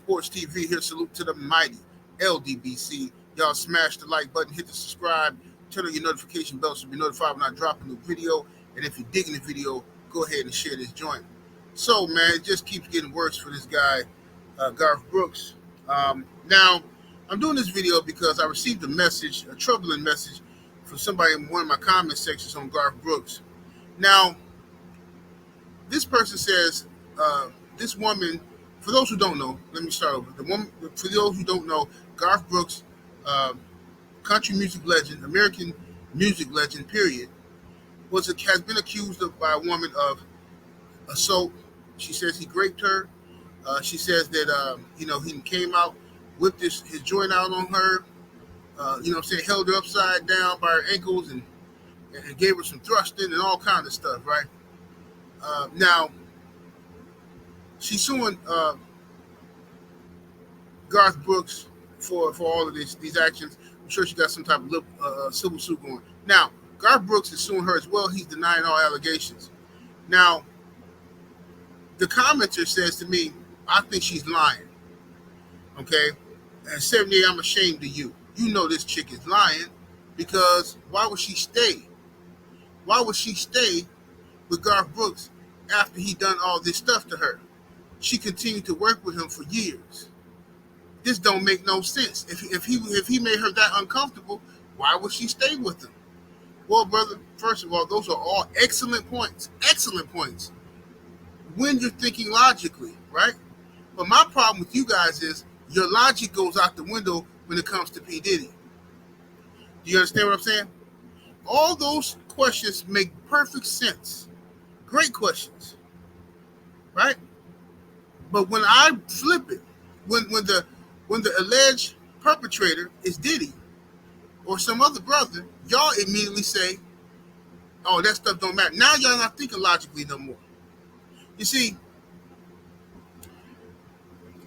Sports TV here. Salute to the mighty LDBC. Y'all smash the like button, hit the subscribe, turn on your notification bell so you'll be notified when I drop a new video. And if you're digging the video, go ahead and share this joint. So, man, it just keeps getting worse for this guy, Garth Brooks. Now, I'm doing this video because I received a troubling message from somebody in one of my comment sections on Garth Brooks. Now, this person says, this woman, for those who don't know, let me start over. For those who don't know, Garth Brooks, country music legend, American music legend, period, has been accused by a woman of assault. She says he raped her. She says that he came out, whipped his joint out on her. Held her upside down by her ankles and gave her some thrusting and all kinds of stuff, right? Now, she's suing Garth Brooks for all of these actions. I'm sure she got some type of civil suit going. Now, Garth Brooks is suing her as well. He's denying all allegations. Now, the commenter says to me, I think she's lying. Okay? And 78, I'm ashamed of you. You know this chick is lying because why would she stay? Why would she stay with Garth Brooks after he done all this stuff to her? She continued to work with him for years. This don't make no sense. If he made her that uncomfortable, why would she stay with him? Well, brother, first of all, those are all excellent points. Excellent points. When you're thinking logically, right? But my problem with you guys is your logic goes out the window when it comes to P. Diddy. Do you understand what I'm saying? All those questions make perfect sense. Great questions. Right? But when I flip it, when the alleged perpetrator is Diddy or some other brother, y'all immediately say, oh, that stuff don't matter. Now y'all not thinking logically no more. You see,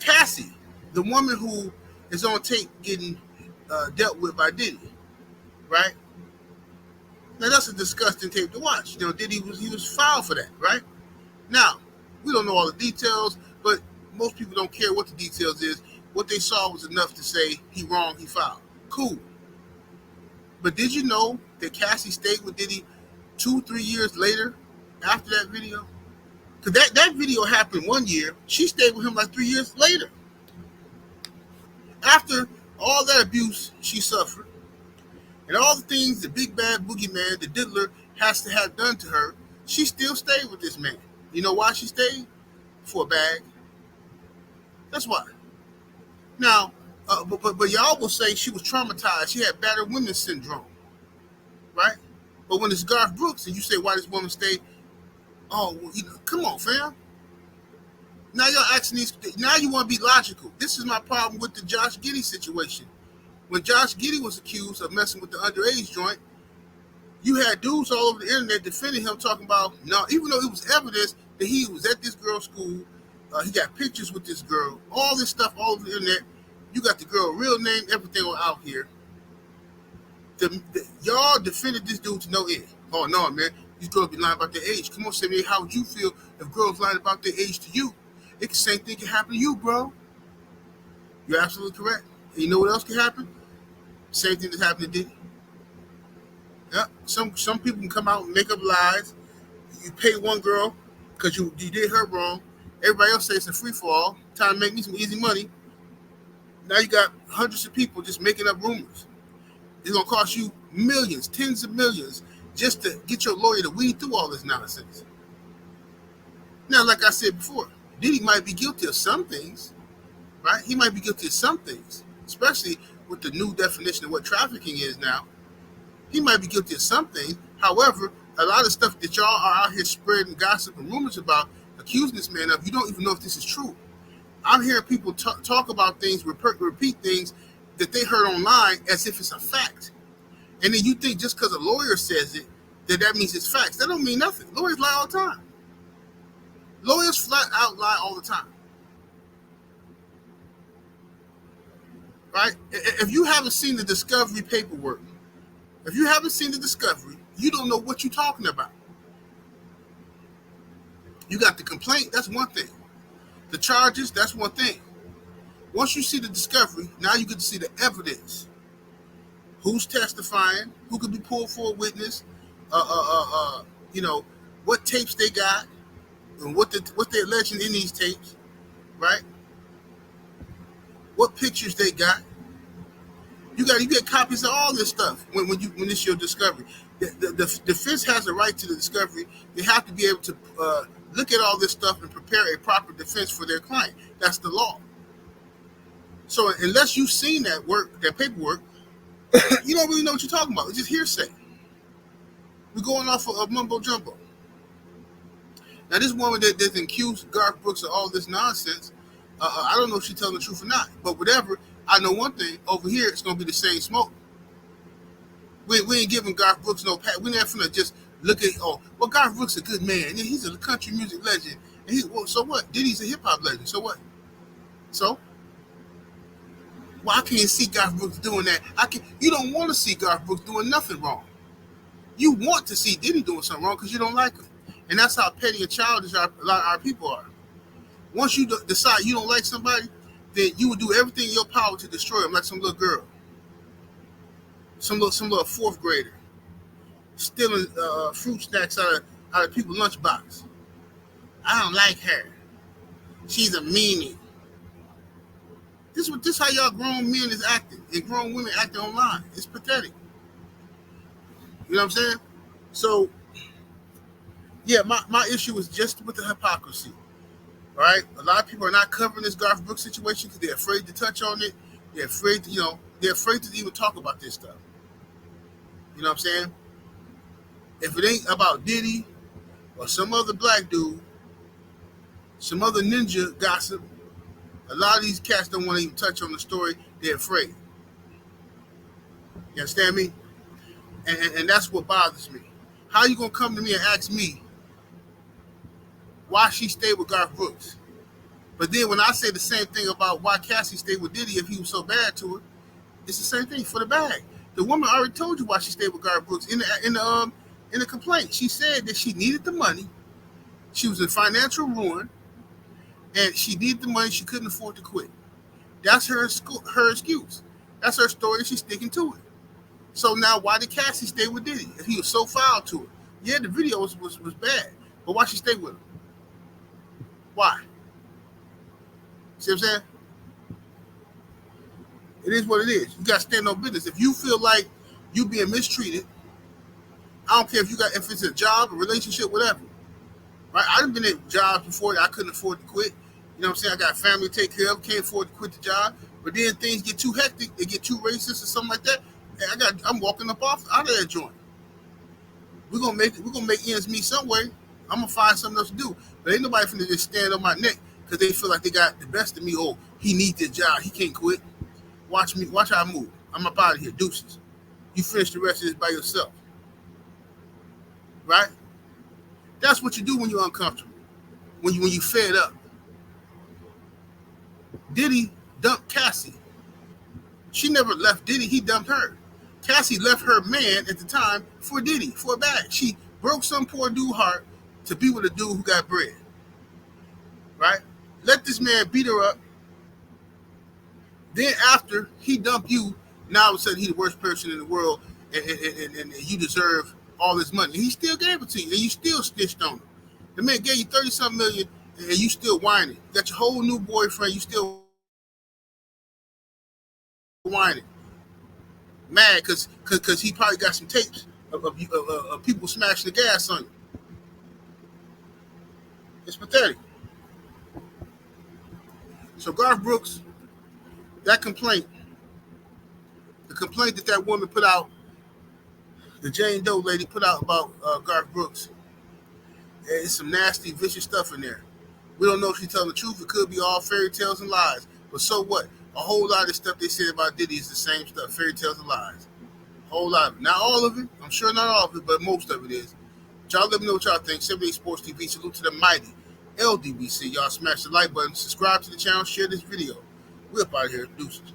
Cassie, the woman who is on tape getting dealt with by Diddy, right? Now that's a disgusting tape to watch. Diddy was filed for that, right? Now, we don't know all the details, but most people don't care what the details is. What they saw was enough to say he wrong, he filed. Cool. But did you know that Cassie stayed with Diddy 2-3 years later after that video? Because that video happened 1 year. She stayed with him like 3 years later. After all that abuse she suffered and all the things the big bad boogeyman, the diddler, has to have done to her, she still stayed with this man. You know why she stayed? For a bag. That's why. Now, but y'all will say she was traumatized. She had battered women syndrome, right? But when it's Garth Brooks and you say why this woman stayed, oh, well, come on, fam. Now y'all asking these. Now you want to be logical. This is my problem with the Josh Giddey situation. When Josh Giddey was accused of messing with the underage joint, you had dudes all over the internet defending him, talking about no, even though it was evidence that he was at this girl's school, he got pictures with this girl, all this stuff all over the internet. You got the girl real name, everything out here. Y'all defended this dude to no end. Oh no, man, these girls be lying about their age. Come on, say me, how would you feel if girls lied about their age to you? The same thing can happen to you, bro. You're absolutely correct. And you know what else can happen? Same thing that happened to Diddy. Yeah, some people can come out and make up lies. You pay one girl because you did her wrong. Everybody else says it's a free for all. Time to make me some easy money. Now you got hundreds of people just making up rumors. It's gonna cost you millions, tens of millions, just to get your lawyer to weed through all this nonsense. Now, like I said before, Diddy might be guilty of some things, right? He might be guilty of some things, especially with the new definition of what trafficking is now. He might be guilty of some things. However, a lot of stuff that y'all are out here spreading gossip and rumors about, accusing this man of, you don't even know if this is true. I'm hearing people talk about things, repeat things that they heard online as if it's a fact. And then you think just because a lawyer says it, that means it's facts. That don't mean nothing. Lawyers lie all the time. Lawyers flat out lie all the time. Right? If you haven't seen the discovery paperwork, if you haven't seen the discovery, you don't know what you're talking about. You got the complaint, that's one thing. The charges, that's one thing. Once you see the discovery, now you get to see the evidence. Who's testifying? Who could be pulled for a witness? You know, what tapes they got and what they're alleging in these tapes, right? What pictures they got. You get copies of all this stuff when it's your discovery. The defense has a right to the discovery. They have to be able to look at all this stuff and prepare a proper defense for their client. That's the law. So unless you've seen that paperwork, you don't really know what you're talking about. It's just hearsay. We're going off of mumbo jumbo. Now this woman that accused Garth Brooks of all this nonsense, I don't know if she's telling the truth or not. But whatever, I know one thing. Over here, it's going to be the same smoke. We ain't giving Garth Brooks no pat. We're not finna just look at, Garth Brooks is a good man. Yeah, he's a country music legend. And so what? Diddy's a hip-hop legend. So what? So? Well, I can't see Garth Brooks doing that. You don't want to see Garth Brooks doing nothing wrong. You want to see Diddy doing something wrong because you don't like him. And that's how petty and childish a lot of our people are. Once you decide you don't like somebody, then you will do everything in your power to destroy them, like some little girl. Some little fourth grader stealing fruit snacks out of people's lunchbox. I don't like her. She's a meanie. This how y'all grown men is acting and grown women acting online. It's pathetic. You know what I'm saying? So, yeah, my issue is just with the hypocrisy. Right? A lot of people are not covering this Garth Brooks situation because they're afraid to touch on it. They're afraid to, they're afraid to even talk about this stuff. You know what I'm saying? If it ain't about Diddy or some other black dude, some other ninja gossip, a lot of these cats don't want to even touch on the story. They're afraid. You understand me? And that's what bothers me. How you going to come to me and ask me why she stayed with Garth Brooks? But then when I say the same thing about why Cassie stayed with Diddy if he was so bad to her, it's the same thing for the bag. The woman already told you why she stayed with Garth Brooks in the complaint. She said that she needed the money. She was in financial ruin, and she needed the money. She couldn't afford to quit. That's her excuse. That's her story. She's sticking to it. So now, why did Cassie stay with Diddy if he was so foul to her? Yeah, the video was bad, but why she stay with him? Why? See what I'm saying? It is what it is. You got to stand on business. If you feel like you being mistreated, I don't care if it's a job, a relationship, whatever. Right? I've been at jobs before that I couldn't afford to quit. You know what I'm saying? I got family to take care of, can't afford to quit the job. But then things get too hectic, they get too racist or something like that. And I'm walking up out of that joint. We're gonna make ends meet some way. I'm gonna find something else to do. But ain't nobody finna just stand on my neck because they feel like they got the best of me. Oh, he needs this job. He can't quit. Watch how I move. I'm up out of here. Deuces. You finish the rest of this by yourself. Right? That's what you do when you're uncomfortable. When you fed up. Diddy dumped Cassie. She never left Diddy. He dumped her. Cassie left her man at the time for Diddy, for a bag. She broke some poor dude's heart to be with a dude who got bread. Right? Let this man beat her up. Then after he dumped you, now all of a sudden he's the worst person in the world and you deserve all this money. And he still gave it to you and you still stitched on him. The man gave you 30-something million and you still whining. You got your whole new boyfriend, you still whining. Mad because he probably got some tapes of people smashing the gas on you. It's pathetic. So Garth Brooks, that complaint, the complaint that woman put out, the Jane Doe lady put out about Garth Brooks, there's some nasty, vicious stuff in there. We don't know if she's telling the truth. It could be all fairy tales and lies. But so what? A whole lot of stuff they said about Diddy is the same stuff, fairy tales and lies. A whole lot of it. Not all of it. I'm sure not all of it, but most of it is. Y'all let me know what y'all think. 78 Sports TV. Salute to the mighty LDBC. Y'all smash the like button. Subscribe to the channel. Share this video. We're up out of here. Deuces.